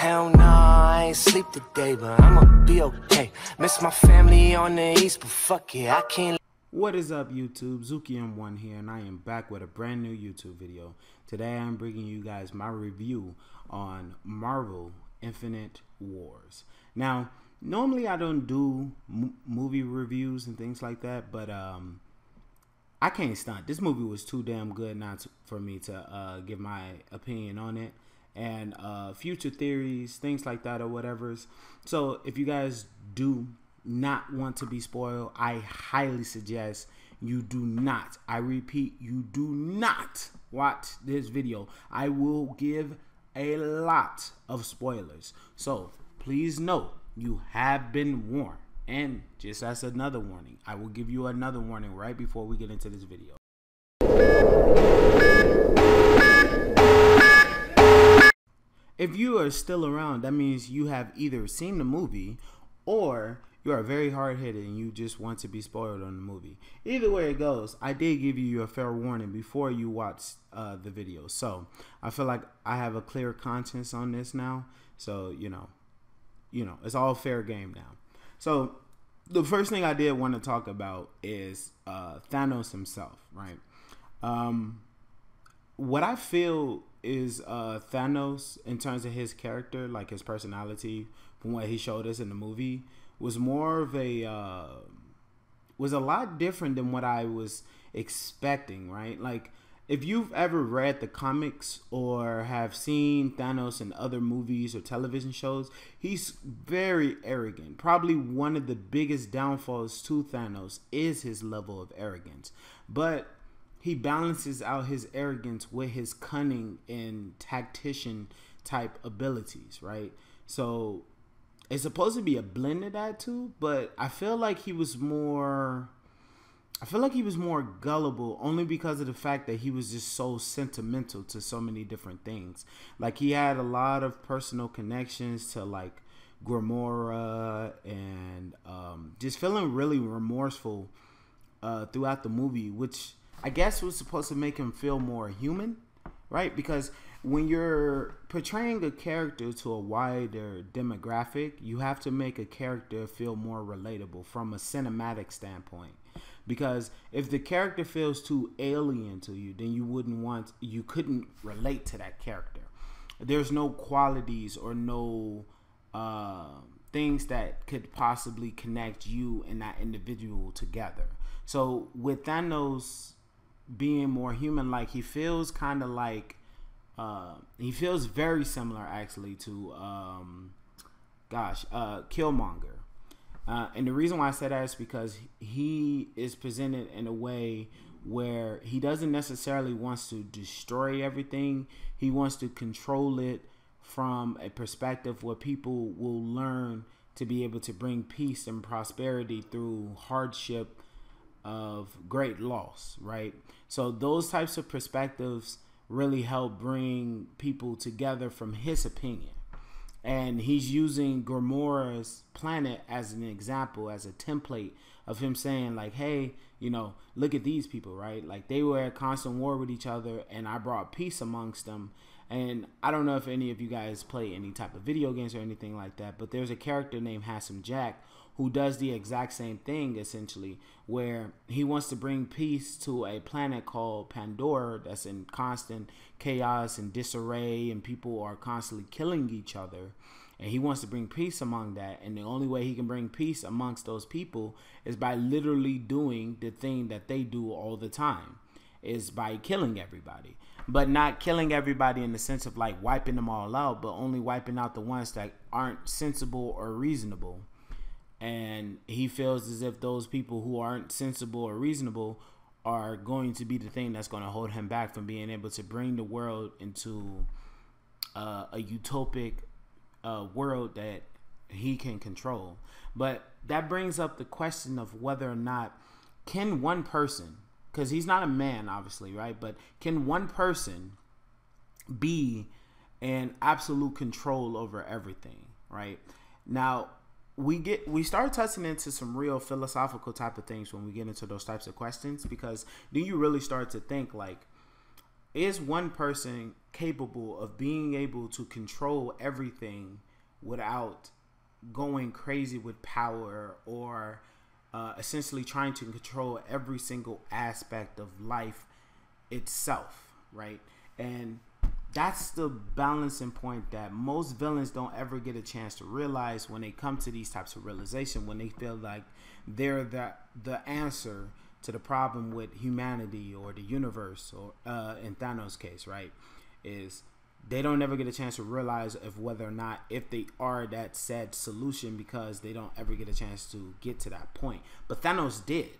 Hell nah, I ain't sleep today, but I'ma be okay. Miss my family on the east, but fuck it, I can't. What is up, YouTube? Zuki M1 here, and I am back with a brand new YouTube video. Today I'm bringing you guys my review on Marvel Infinite Wars. Now, normally I don't do movie reviews and things like that, but I can't stunt. This movie was too damn good not for me to give my opinion on it, and future theories, things like that, or whatever. So if you guys do not want to be spoiled, I highly suggest you do not, I repeat, you do not watch this video. I will give a lot of spoilers, so please know you have been warned. And just as another warning, I will give you another warning right before we get into this video. If you are still around, that means you have either seen the movie or you are very hard-headed and you just want to be spoiled on the movie. Either way it goes, I did give you a fair warning before you watch the video. So I feel like I have a clear conscience on this now. So, you know, it's all fair game now. So the first thing I did want to talk about is Thanos himself, right? What I feel is Thanos, in terms of his character, like his personality, from what he showed us in the movie, was more of a was a lot different than what I was expecting, right? Like, if you've ever read the comics or have seen Thanos in other movies or television shows, he's very arrogant. Probably one of the biggest downfalls to Thanos is his level of arrogance. But he balances out his arrogance with his cunning and tactician type abilities, right? So it's supposed to be a blend of that too, but I feel like he was more gullible, only because of the fact that he was just so sentimental to so many different things. Like, he had a lot of personal connections to like Gamora, and just feeling really remorseful throughout the movie, which I guess was supposed to make him feel more human, right? Because when you're portraying a character to a wider demographic, you have to make a character feel more relatable from a cinematic standpoint. Because if the character feels too alien to you, then you couldn't relate to that character. There's no qualities or no things that could possibly connect you and that individual together. So with Thanos being more human-like, he feels kind of like he feels very similar actually to Killmonger. And the reason why I say that is because he is presented in a way where he doesn't necessarily wants to destroy everything. He wants to control it from a perspective where people will learn to be able to bring peace and prosperity through hardship of great loss, right? So those types of perspectives really help bring people together from his opinion. And he's using Gamora's planet as an example, as a template of him saying like, hey, you know, look at these people, right? Like, they were at constant war with each other and I brought peace amongst them. And I don't know if any of you guys play any type of video games or anything like that, but there's a character named Handsome Jack who does the exact same thing, essentially, where he wants to bring peace to a planet called Pandora that's in constant chaos and disarray, and people are constantly killing each other. And he wants to bring peace among that. And the only way he can bring peace amongst those people is by literally doing the thing that they do all the time, is by killing everybody. But not killing everybody in the sense of like wiping them all out, but only wiping out the ones that aren't sensible or reasonable. And he feels as if those people who aren't sensible or reasonable are going to be the thing that's going to hold him back from being able to bring the world into a utopic world that he can control. But that brings up the question of whether or not can one person, because he's not a man, obviously, right? But can one person be in absolute control over everything, right? Now, we start touching into some real philosophical type of things when we get into those types of questions, because then you really start to think like, is one person capable of being able to control everything without going crazy with power or essentially trying to control every single aspect of life itself, right? And that's the balancing point that most villains don't ever get a chance to realize when they come to these types of realization, when they feel like they're the answer to the problem with humanity or the universe, or in Thanos' case, right, is they don't ever get a chance to realize of whether or not if they are that said solution, because they don't ever get a chance to get to that point. But Thanos did.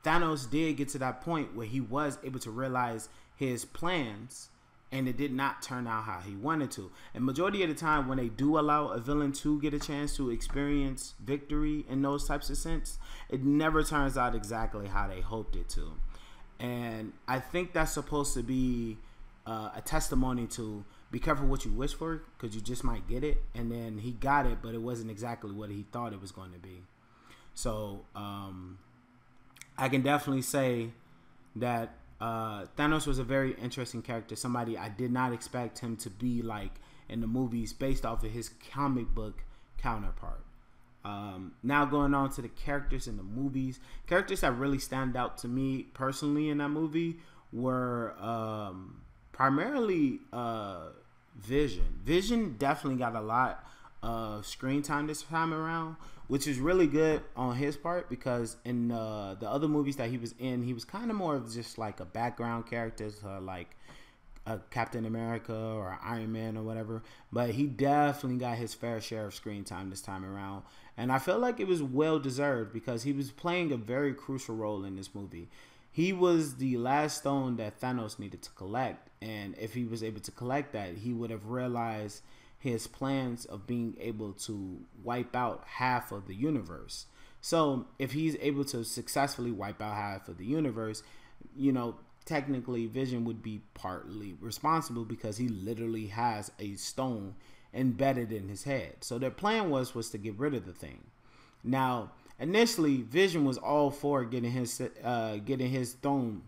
Thanos did get to that point where he was able to realize his plans, and it did not turn out how he wanted to. And majority of the time when they do allow a villain to get a chance to experience victory in those types of sense, it never turns out exactly how they hoped it to. And I think that's supposed to be a testimony to be careful what you wish for, because you just might get it. And then he got it, but it wasn't exactly what he thought it was going to be. So I can definitely say that Thanos was a very interesting character, somebody I did not expect him to be like in the movies based off of his comic book counterpart. Now going on to the characters in the movies, characters that really stand out to me personally in that movie were primarily Vision. Vision definitely got a lot of screen time this time around, which is really good on his part, because in the other movies that he was in, he was kind of more of just like a background character, like a Captain America or Iron Man or whatever. But he definitely got his fair share of screen time this time around, and I feel like it was well deserved, because he was playing a very crucial role in this movie. He was the last stone that Thanos needed to collect, and if he was able to collect that, he would have realized his plans of being able to wipe out half of the universe. So if he's able to successfully wipe out half of the universe, you know, technically Vision would be partly responsible, because he literally has a stone embedded in his head. So their plan was to get rid of the thing. Now, initially, Vision was all for getting his stone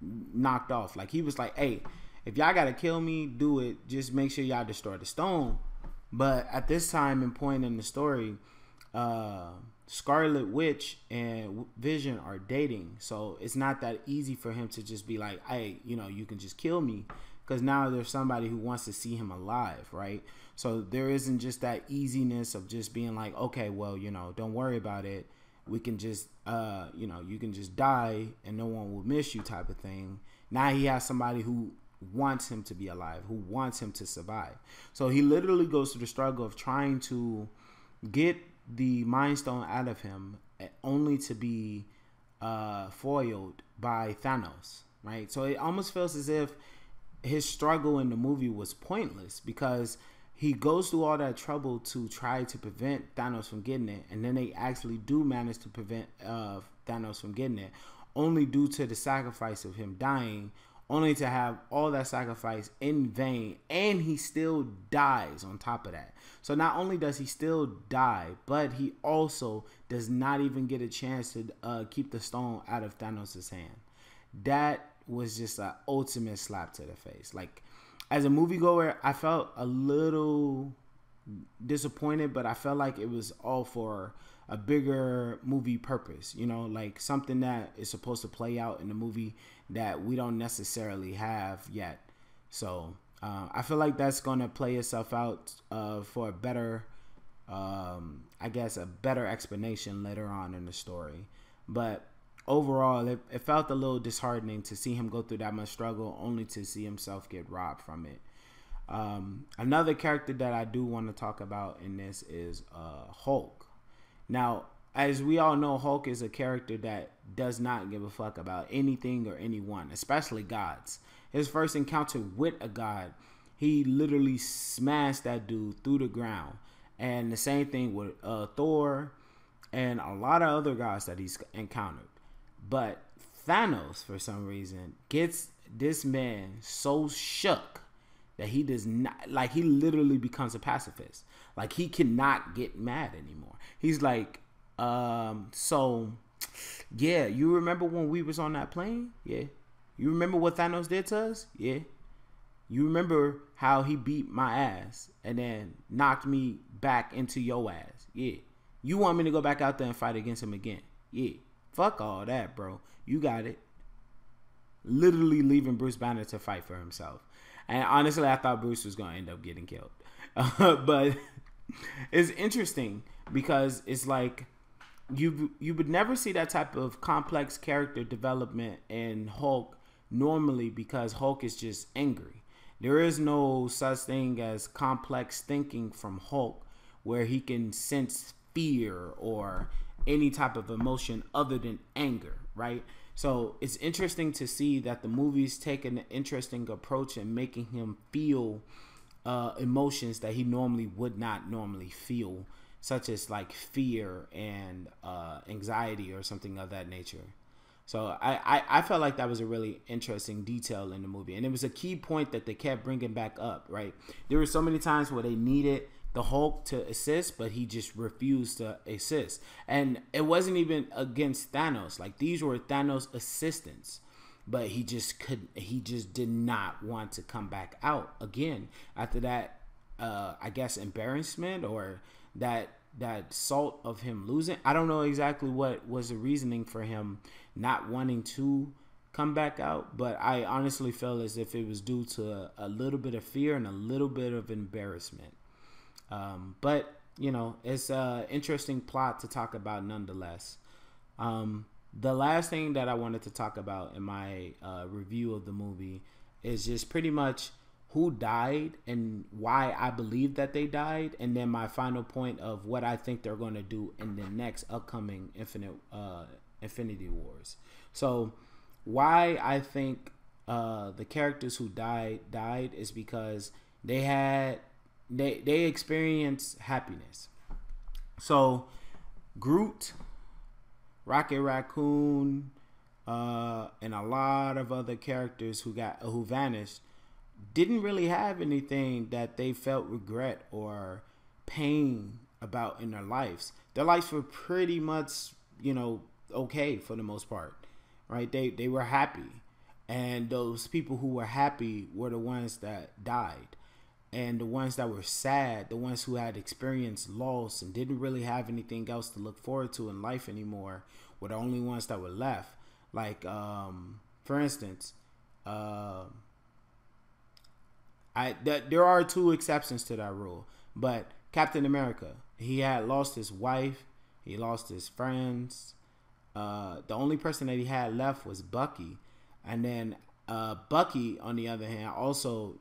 knocked off. Like, he was like, hey, if y'all gotta kill me, do it. Just make sure y'all destroy the stone. But at this time and point in the story, Scarlet Witch and Vision are dating. So it's not that easy for him to just be like, hey, you know, you can just kill me. Because now there's somebody who wants to see him alive, right? So there isn't just that easiness of just being like, okay, well, you know, don't worry about it. We can just, you know, you can just die and no one will miss you type of thing. Now he has somebody who wants him to be alive, who wants him to survive. So he literally goes through the struggle of trying to get the Mind Stone out of him, only to be foiled by Thanos, right? So it almost feels as if his struggle in the movie was pointless, because he goes through all that trouble to try to prevent Thanos from getting it, and then they actually do manage to prevent Thanos from getting it, only due to the sacrifice of him dying, only to have all that sacrifice in vain, and he still dies on top of that. So not only does he still die, but he also does not even get a chance to keep the stone out of Thanos' hand. That was just an ultimate slap to the face. Like, as a moviegoer, I felt a little disappointed, but I felt like it was all for a bigger movie purpose, you know, like something that is supposed to play out in the movie that we don't necessarily have yet. So I feel like that's going to play itself out for a better, I guess, a better explanation later on in the story. But overall, it felt a little disheartening to see him go through that much struggle, only to see himself get robbed from it. Another character that I do want to talk about in this is Hulk. Now, as we all know, Hulk is a character that does not give a fuck about anything or anyone, especially gods. His first encounter with a god, he literally smashed that dude through the ground. And the same thing with Thor and a lot of other gods that he's encountered. But Thanos, for some reason, gets this man so shook that he does not, like, he literally becomes a pacifist. Like, he cannot get mad anymore. He's like, so, yeah, you remember when we was on that plane? Yeah. You remember what Thanos did to us? Yeah. You remember how he beat my ass and then knocked me back into your ass? Yeah. You want me to go back out there and fight against him again? Yeah. Fuck all that, bro. You got it. Literally leaving Bruce Banner to fight for himself. And honestly, I thought Bruce was going to end up getting killed. But it's interesting because it's like you would never see that type of complex character development in Hulk normally because Hulk is just angry. There is no such thing as complex thinking from Hulk where he can sense fear or any type of emotion other than anger, right? So it's interesting to see that the movie's taking an interesting approach in making him feel emotions that he normally would not normally feel, such as like fear and anxiety or something of that nature. So I felt like that was a really interesting detail in the movie. And it was a key point that they kept bringing back up, right? There were so many times where they needed the Hulk to assist, but he just refused to assist. And it wasn't even against Thanos. Like, these were Thanos' assistants. But he just did not want to come back out again after that, I guess, embarrassment or that salt of him losing. I don't know exactly what was the reasoning for him not wanting to come back out, but I honestly felt as if it was due to a little bit of fear and a little bit of embarrassment. But, you know, it's an interesting plot to talk about nonetheless. The last thing that I wanted to talk about in my review of the movie is just pretty much who died and why I believe that they died, and then my final point of what I think they're going to do in the next upcoming Infinity Wars. So why I think the characters who died is because they experienced happiness. So Groot, Rocket Raccoon, and a lot of other characters who vanished didn't really have anything that they felt regret or pain about in their lives. Their lives were pretty much, you know, okay for the most part, right? They were happy, and those people who were happy were the ones that died. And the ones that were sad, the ones who had experienced loss and didn't really have anything else to look forward to in life anymore, were the only ones that were left. Like, for instance, there are two exceptions to that rule. But Captain America, he had lost his wife, he lost his friends. The only person that he had left was Bucky. And then Bucky, on the other hand, also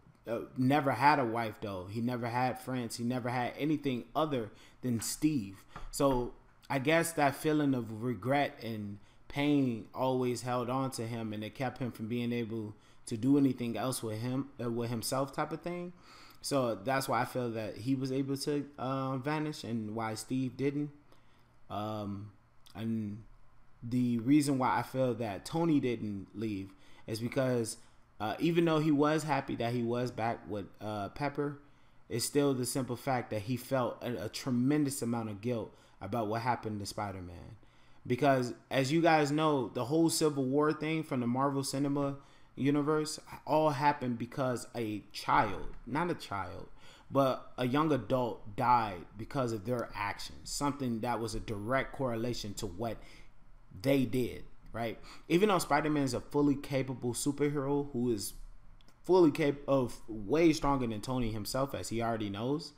never had a wife, though. He never had friends. He never had anything other than Steve. So I guess that feeling of regret and pain always held on to him, and it kept him from being able to do anything else with himself, type of thing. So that's why I feel that he was able to vanish, and why Steve didn't. And the reason why I feel that Tony didn't leave is because even though he was happy that he was back with Pepper, it's still the simple fact that he felt a tremendous amount of guilt about what happened to Spider-Man. Because, as you guys know, the whole Civil War thing from the Marvel Cinema Universe all happened because a young adult died because of their actions. Something that was a direct correlation to what they did. Right? Even though Spider-Man is a fully capable superhero who is fully capable of way stronger than Tony himself, as he already knows,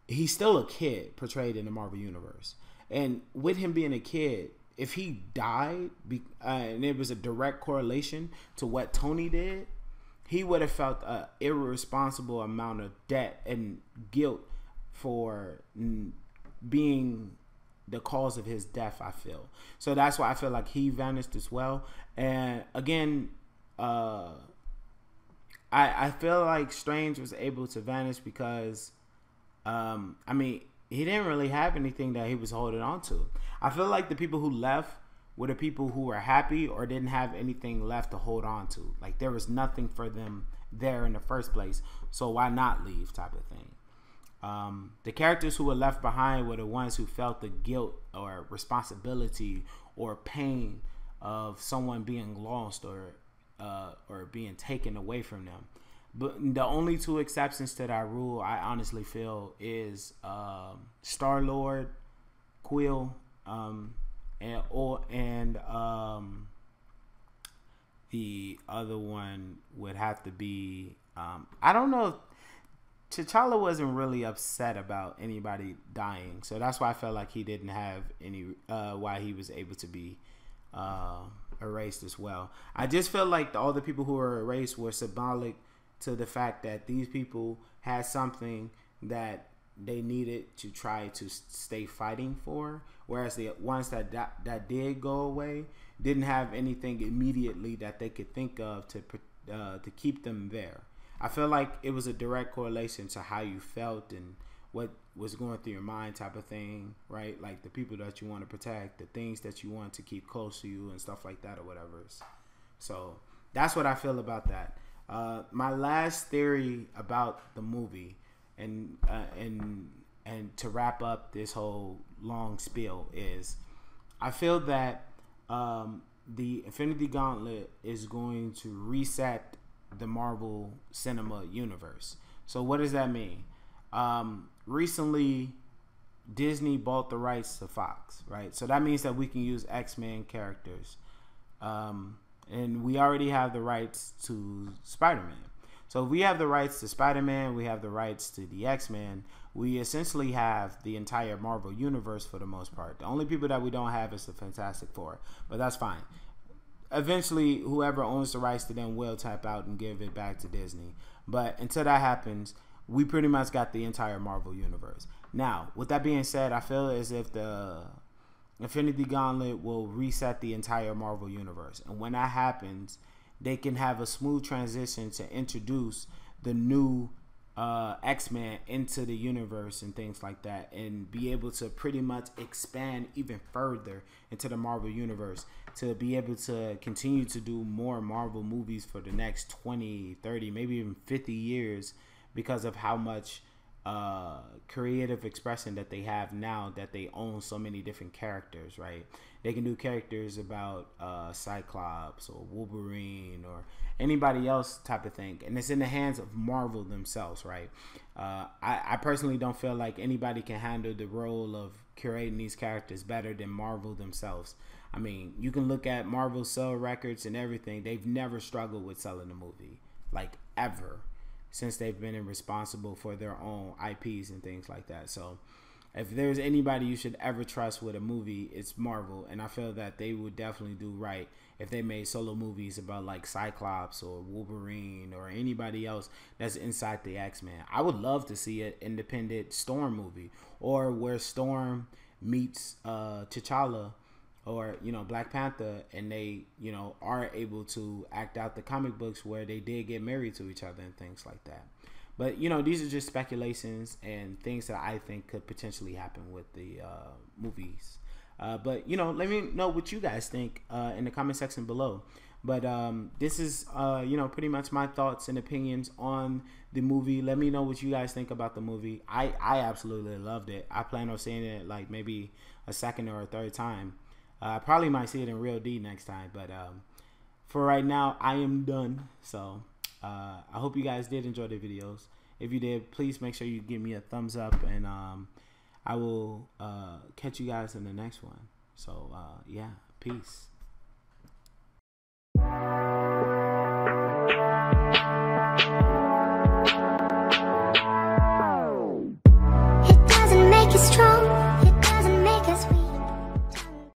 he's still a kid portrayed in the Marvel Universe. And with him being a kid, if he died and it was a direct correlation to what Tony did, he would have felt an irresponsible amount of debt and guilt for being the cause of his death, I feel. So that's why I feel like he vanished as well. And again, I feel like Strange was able to vanish because, he didn't really have anything that he was holding on to. I feel like the people who left were the people who were happy or didn't have anything left to hold on to. Like, there was nothing for them there in the first place, so why not leave, type of thing. The characters who were left behind were the ones who felt the guilt or responsibility or pain of someone being lost or or being taken away from them. But the only two exceptions to that rule, I honestly feel, is Star-Lord, Quill, and the other one would have to be I don't know. T'Challa wasn't really upset about anybody dying, so that's why I felt like he didn't have any why he was able to be erased as well. I just felt like all the people who were erased were symbolic to the fact that these people had something that they needed to try to stay fighting for, whereas the ones that did go away didn't have anything immediately that they could think of to keep them there. I feel like it was a direct correlation to how you felt and what was going through your mind, type of thing, right? Like the people that you want to protect, the things that you want to keep close to you, and stuff like that, or whatever. So that's what I feel about that. My last theory about the movie, and to wrap up this whole long spiel, is I feel that the Infinity Gauntlet is going to reset the Marvel Cinema Universe. So what does that mean? Recently, Disney bought the rights to Fox, right? So that means that we can use X-Men characters. And we already have the rights to Spider-Man. So if we have the rights to Spider-Man, we have the rights to the X-Men, we essentially have the entire Marvel Universe for the most part. The only people that we don't have is the Fantastic Four, but that's fine. Eventually, whoever owns the rights to them will tap out and give it back to Disney. But until that happens, we pretty much got the entire Marvel Universe. Now, with that being said, I feel as if the Infinity Gauntlet will reset the entire Marvel Universe. And when that happens, they can have a smooth transition to introduce the new X-Men into the universe and things like that, and be able to pretty much expand even further into the Marvel Universe to be able to continue to do more Marvel movies for the next 20, 30, maybe even 50 years because of how much creative expression that they have now that they own so many different characters, right? They can do characters about Cyclops or Wolverine or anybody else type of thing, and it's in the hands of Marvel themselves, right? I personally don't feel like anybody can handle the role of curating these characters better than Marvel themselves. I mean, you can look at Marvel sell records and everything. They've never struggled with selling a movie, like ever, since they've been responsible for their own IPs and things like that. So if there's anybody you should ever trust with a movie, it's Marvel. And I feel that they would definitely do right if they made solo movies about like Cyclops or Wolverine or anybody else that's inside the X-Men. I would love to see an independent Storm movie, or where Storm meets T'Challa, or, you know, Black Panther, and they, you know, are able to act out the comic books where they did get married to each other and things like that. But, you know, these are just speculations and things that I think could potentially happen with the movies. But, you know, let me know what you guys think in the comment section below. But this is, you know, pretty much my thoughts and opinions on the movie. Let me know what you guys think about the movie. I absolutely loved it. I plan on seeing it like maybe a second or a third time. I probably might see it in Real D next time, but for right now, I am done. So I hope you guys did enjoy the videos. If you did, please make sure you give me a thumbs up, and I will catch you guys in the next one. So yeah, peace. It doesn't make you strong.